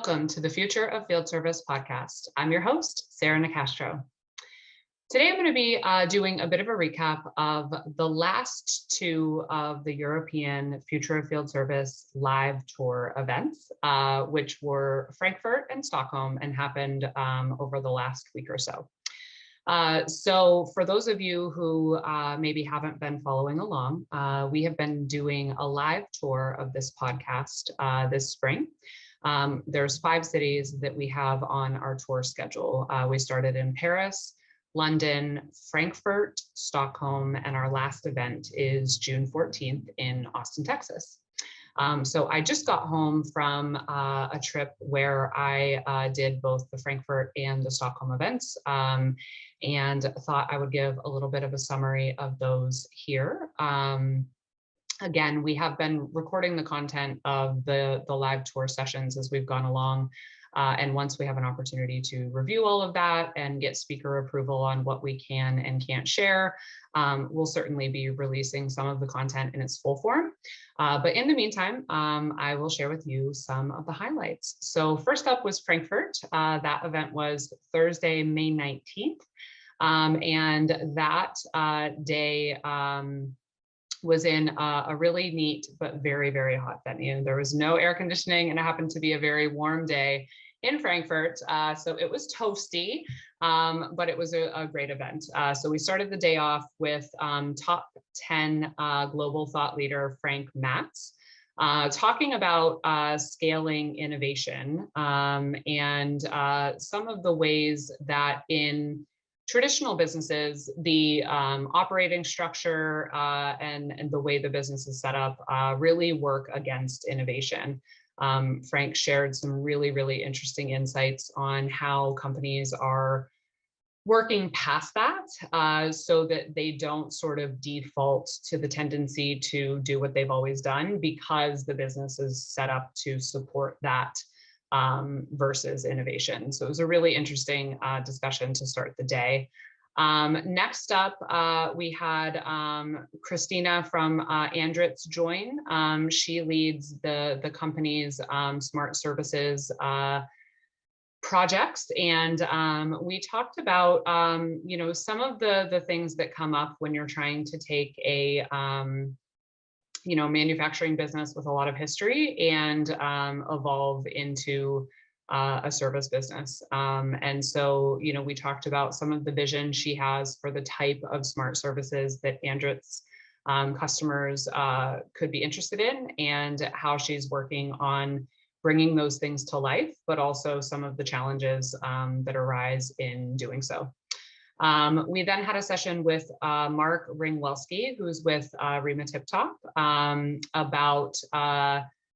Welcome to the Future of Field Service podcast. I'm your host, Sarah Nicastro. Today, I'm going to be doing a bit of a recap of the last two of the European Future of Field Service live tour events, which were Frankfurt and Stockholm and happened over the last week or so. So for those of you who maybe haven't been following along, we have been doing a live tour of this podcast this spring. There's 5 cities that we have on our tour schedule. We started in Paris, London, Frankfurt, Stockholm, and our last event is June 14th in Austin, Texas. So I just got home from a trip where I did both the Frankfurt and the Stockholm events, and thought I would give a little bit of a summary of those here. Again, we have been recording the content of the live tour sessions as we've gone along. And once we have an opportunity to review all of that and get speaker approval on what we can and can't share, we'll certainly be releasing some of the content in its full form. But in the meantime, I will share with you some of the highlights. So first up was Frankfurt. That event was Thursday, May 19th. And that day, was in a really neat but very, very hot venue. There was no air conditioning and it happened to be a very warm day in Frankfurt. So it was toasty, but it was a great event. So we started the day off with top 10 global thought leader, Frank Matz, talking about scaling innovation and some of the ways that in traditional businesses, the operating structure and the way the business is set up really work against innovation. Frank shared some really, really interesting insights on how companies are working past that so that they don't sort of default to the tendency to do what they've always done because the business is set up to support that versus innovation. So it was a really interesting discussion to start the day. Next up, we had Christina from Andritz join. She leads the company's smart services projects, and we talked about some of the things that come up when you're trying to take a manufacturing business with a lot of history and evolve into a service business. And so, we talked about some of the vision she has for the type of smart services that Andritz customers could be interested in and how she's working on bringing those things to life, but also some of the challenges that arise in doing so. We then had a session with Mark Ringwelski, who's with Rima TipTop, about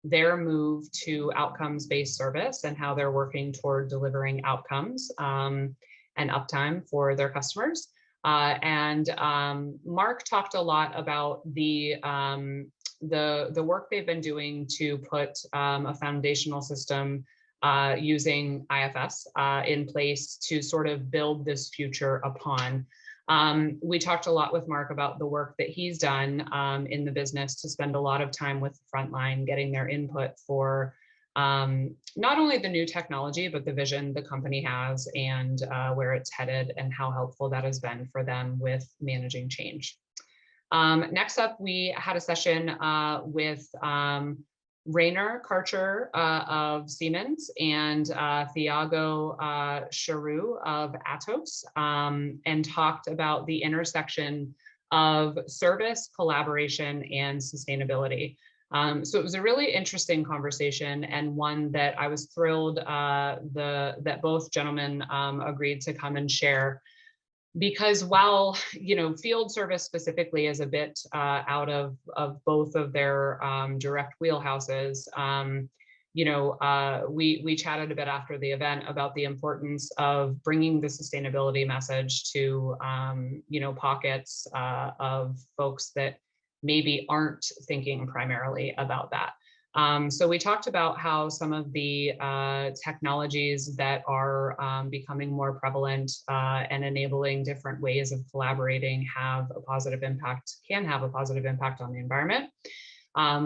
their move to outcomes-based service and how they're working toward delivering outcomes and uptime for their customers. And Mark talked a lot about the work they've been doing to put a foundational system using IFS in place to sort of build this future upon. We talked a lot with Mark about the work that he's done in the business to spend a lot of time with the frontline, getting their input for not only the new technology, but the vision the company has and where it's headed and how helpful that has been for them with managing change. Next up, we had a session with Rainer Karcher of Siemens and Thiago Charu of Atos, and talked about the intersection of service, collaboration, and sustainability. So it was a really interesting conversation and one that I was thrilled that both gentlemen agreed to come and share. Because while field service specifically is a bit out of both of their direct wheelhouses, we chatted a bit after the event about the importance of bringing the sustainability message to pockets of folks that maybe aren't thinking primarily about that. So we talked about how some of the technologies that are becoming more prevalent and enabling different ways of collaborating can have a positive impact on the environment.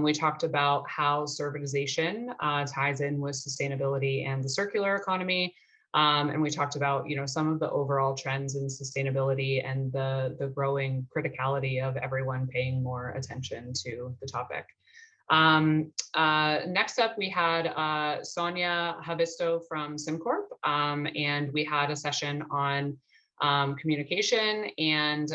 We talked about how servitization ties in with sustainability and the circular economy. And we talked about, some of the overall trends in sustainability and the growing criticality of everyone paying more attention to the topic. Next up, we had Sonia Havisto from SimCorp, and we had a session on communication and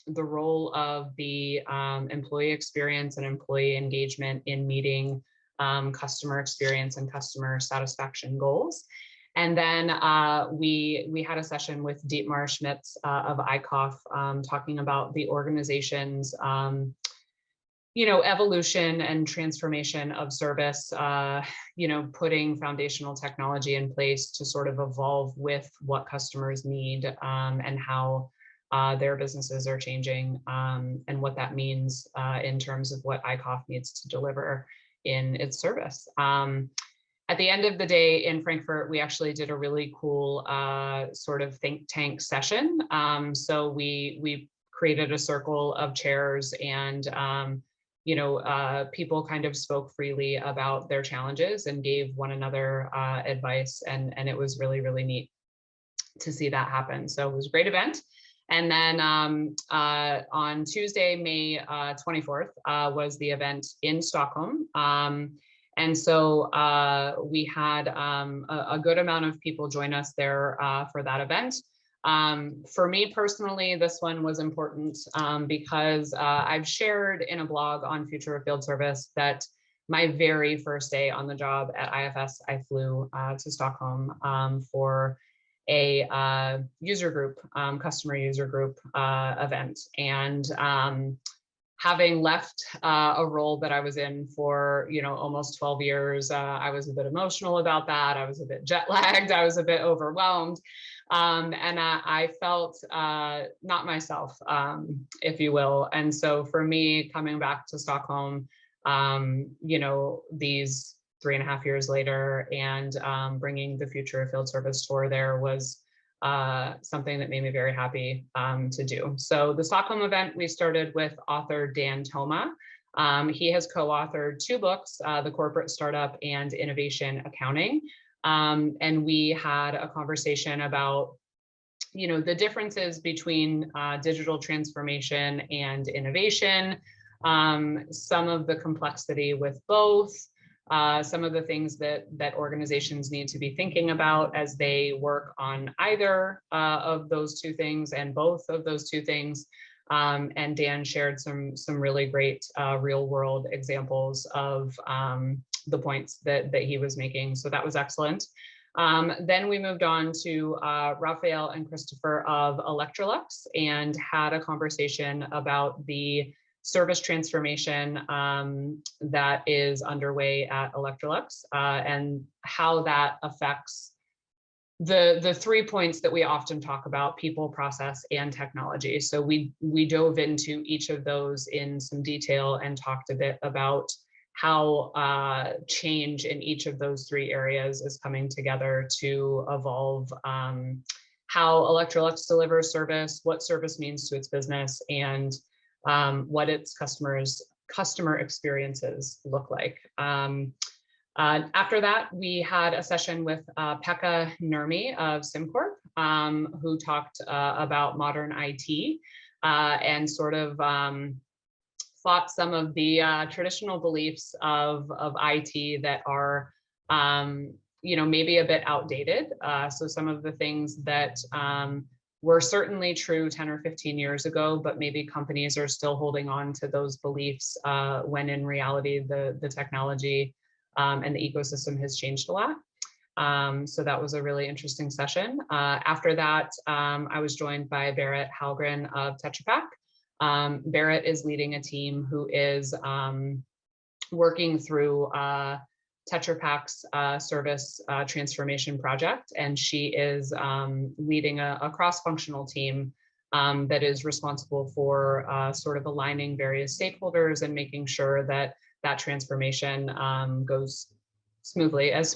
the role of the employee experience and employee engagement in meeting customer experience and customer satisfaction goals. And then we had a session with Dietmar Schmitz of ICOF talking about the organization's evolution and transformation of service, putting foundational technology in place to sort of evolve with what customers need and how their businesses are changing and what that means in terms of what ICOF needs to deliver in its service. At the end of the day in Frankfurt, we actually did a really cool sort of think tank session. So we created a circle of chairs and people kind of spoke freely about their challenges and gave one another advice. And it was really, really neat to see that happen. So it was a great event. And then on Tuesday, May 24th, was the event in Stockholm. And so we had a good amount of people join us there for that event. For me personally, this one was important because I've shared in a blog on Future of Field Service that my very first day on the job at IFS, I flew to Stockholm for a user group, customer user group event. And having left a role that I was in for, almost 12 years, I was a bit emotional about that. I was a bit jet lagged. I was a bit overwhelmed. And I felt not myself, if you will. And so for me, coming back to Stockholm, these 3.5 years later and bringing the Future of Field Service tour there was something that made me very happy to do. So the Stockholm event, we started with author Dan Thoma. He has co-authored 2 books, The Corporate Startup and Innovation Accounting. And we had a conversation about, the differences between digital transformation and innovation, some of the complexity with both, some of the things that organizations need to be thinking about as they work on either of those 2 things and both of those 2 things. And Dan shared some really great real world examples of the points that he was making. So that was excellent. Then we moved on to Raphael and Christopher of Electrolux and had a conversation about the service transformation that is underway at Electrolux and how that affects the 3 points that we often talk about: people, process, and technology. So we dove into each of those in some detail and talked a bit about how change in each of those 3 areas is coming together to evolve how Electrolux delivers service, what service means to its business, and what its customer experiences look like. After that, we had a session with Pekka Nurmi of SimCorp, who talked about modern IT and sort of fought some of the traditional beliefs of IT that are, maybe a bit outdated. So some of the things that were certainly true 10 or 15 years ago, but maybe companies are still holding on to those beliefs when in reality, the technology and the ecosystem has changed a lot. So that was a really interesting session. After that, I was joined by Berit Hallgren of Tetra Pak. Berit is leading a team who is working through Tetra Pak's service transformation project, and she is leading a cross-functional team that is responsible for sort of aligning various stakeholders and making sure that that transformation goes smoothly as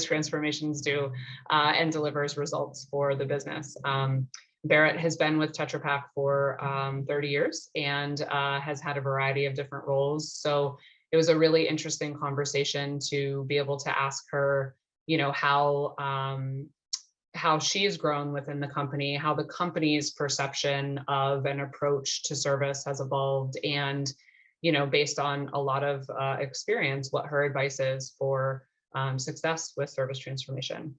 transformations do, and delivers results for the business. Barrett has been with Tetra Pak for 30 years and has had a variety of different roles. So it was a really interesting conversation to be able to ask her, how she's grown within the company, how the company's perception of an approach to service has evolved, and based on a lot of experience, what her advice is for success with service transformation.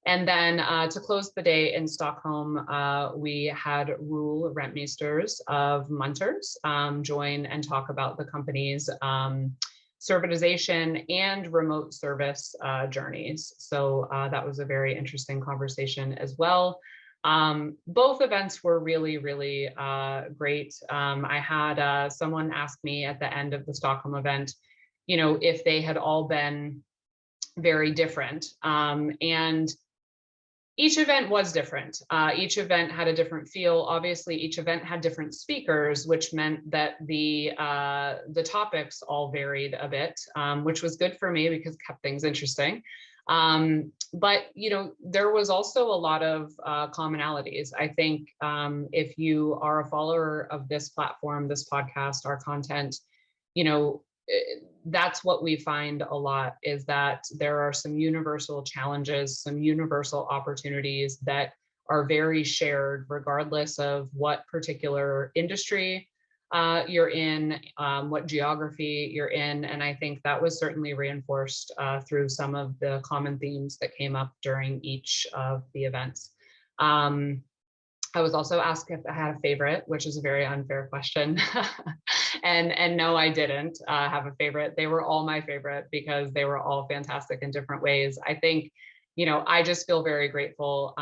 And then to close the day in Stockholm, we had Roel Rentmeesters of Munters join and talk about the company's servitization and remote service journeys. So that was a very interesting conversation as well. Both events were really, really great. I had someone ask me at the end of the Stockholm event, if they had all been very different. And each event was different. Each event had a different feel. Obviously, each event had different speakers, which meant that the topics all varied a bit, which was good for me because it kept things interesting. But there was also a lot of commonalities. I think if you are a follower of this platform, this podcast, our content, that's what we find a lot, is that there are some universal challenges, some universal opportunities that are very shared regardless of what particular industry you're in, what geography you're in. And I think that was certainly reinforced through some of the common themes that came up during each of the events. I was also asked if I had a favorite, which is a very unfair question. and no, I didn't have a favorite. They were all my favorite because they were all fantastic in different ways. I think, I just feel very grateful,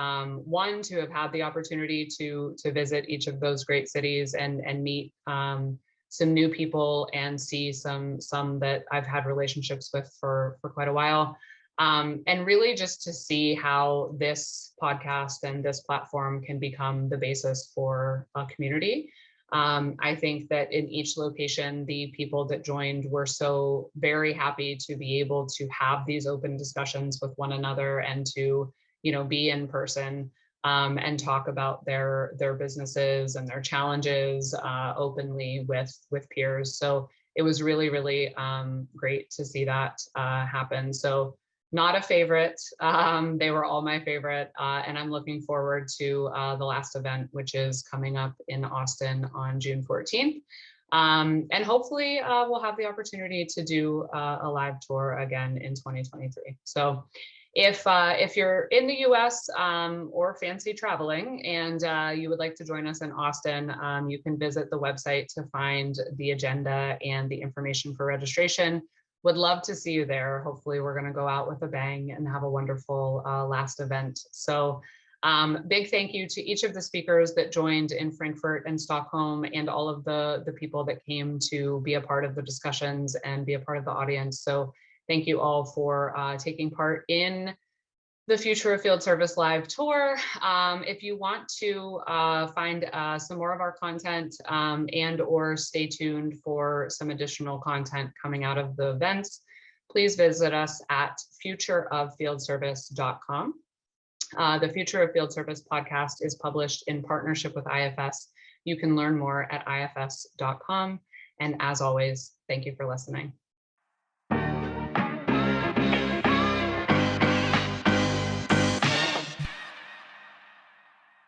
one, to have had the opportunity to visit each of those great cities and meet some new people and see some that I've had relationships with for quite a while. And really just to see how this podcast and this platform can become the basis for a community. I think that in each location, the people that joined were so very happy to be able to have these open discussions with one another and to, be in person and talk about their businesses and their challenges openly with peers. So it was really, really great to see that happen. So not a favorite. They were all my favorite. And I'm looking forward to the last event, which is coming up in Austin on June 14th. And hopefully we'll have the opportunity to do a live tour again in 2023. So if you're in the US or fancy traveling and you would like to join us in Austin, you can visit the website to find the agenda and the information for registration. Would love to see you there. Hopefully we're going to go out with a bang and have a wonderful last event. So big thank you to each of the speakers that joined in Frankfurt and Stockholm, and all of the people that came to be a part of the discussions and be a part of the audience. So thank you all for taking part in the Future of Field Service live tour. If you want to find some more of our content and or stay tuned for some additional content coming out of the events, please visit us at futureoffieldservice.com. The Future of Field Service podcast is published in partnership with IFS. You can learn more at ifs.com. And as always, thank you for listening.